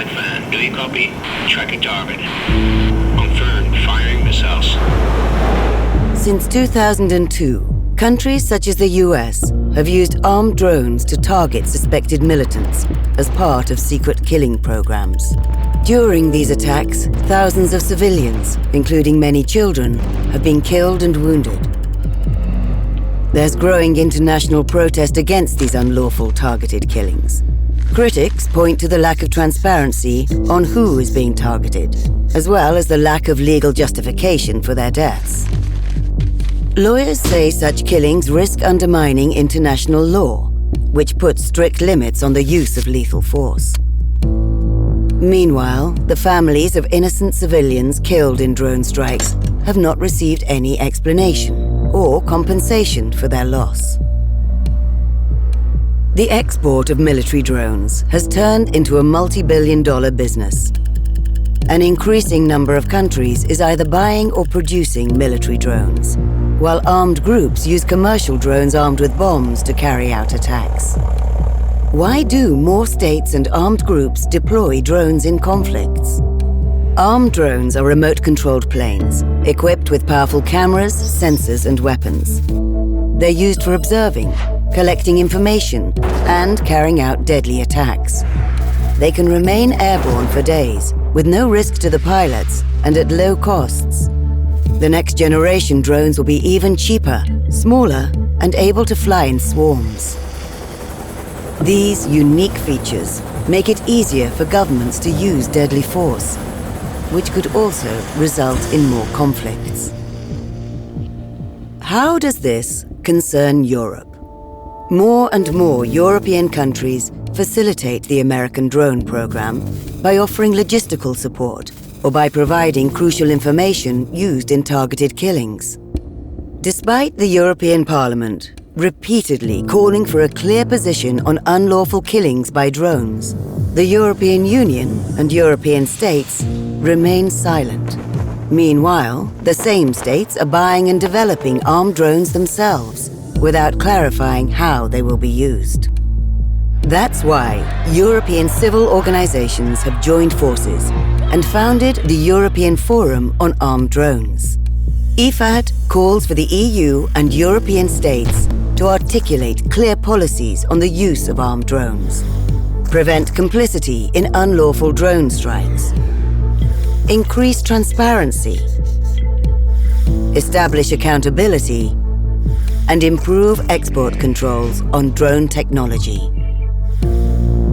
Allied fan, do you copy? Tracking target. Confirmed, firing missiles. Since 2002, countries such as the US have used armed drones to target suspected militants as part of secret killing programs. During these attacks, thousands of civilians, including many children, have been killed and wounded. There's growing international protest against these unlawful targeted killings. Critics point to the lack of transparency on who is being targeted, as well as the lack of legal justification for their deaths. Lawyers say such killings risk undermining international law, which puts strict limits on the use of lethal force. Meanwhile, the families of innocent civilians killed in drone strikes have not received any explanation or compensation for their loss. The export of military drones has turned into a multi-billion-dollar business. An increasing number of countries is either buying or producing military drones, while armed groups use commercial drones armed with bombs to carry out attacks. Why do more states and armed groups deploy drones in conflicts? Armed drones are remote-controlled planes, equipped with powerful cameras, sensors, and weapons. They're used for observing, collecting information, and carrying out deadly attacks. They can remain airborne for days, with no risk to the pilots and at low costs. The next generation drones will be even cheaper, smaller, and able to fly in swarms. These unique features make it easier for governments to use deadly force, which could also result in more conflicts. How does this concern Europe? More and more European countries facilitate the American drone program by offering logistical support or by providing crucial information used in targeted killings. Despite the European Parliament repeatedly calling for a clear position on unlawful killings by drones, the European Union and European states remain silent. Meanwhile, the same states are buying and developing armed drones themselves without clarifying how they will be used. That's why European civil organizations have joined forces and founded the European Forum on Armed Drones. EFAD calls for the EU and European states to articulate clear policies on the use of armed drones, prevent complicity in unlawful drone strikes, increase transparency, establish accountability, and improve export controls on drone technology.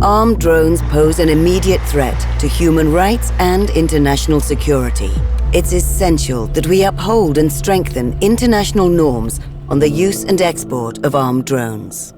Armed drones pose an immediate threat to human rights and international security. It's essential that we uphold and strengthen international norms on the use and export of armed drones.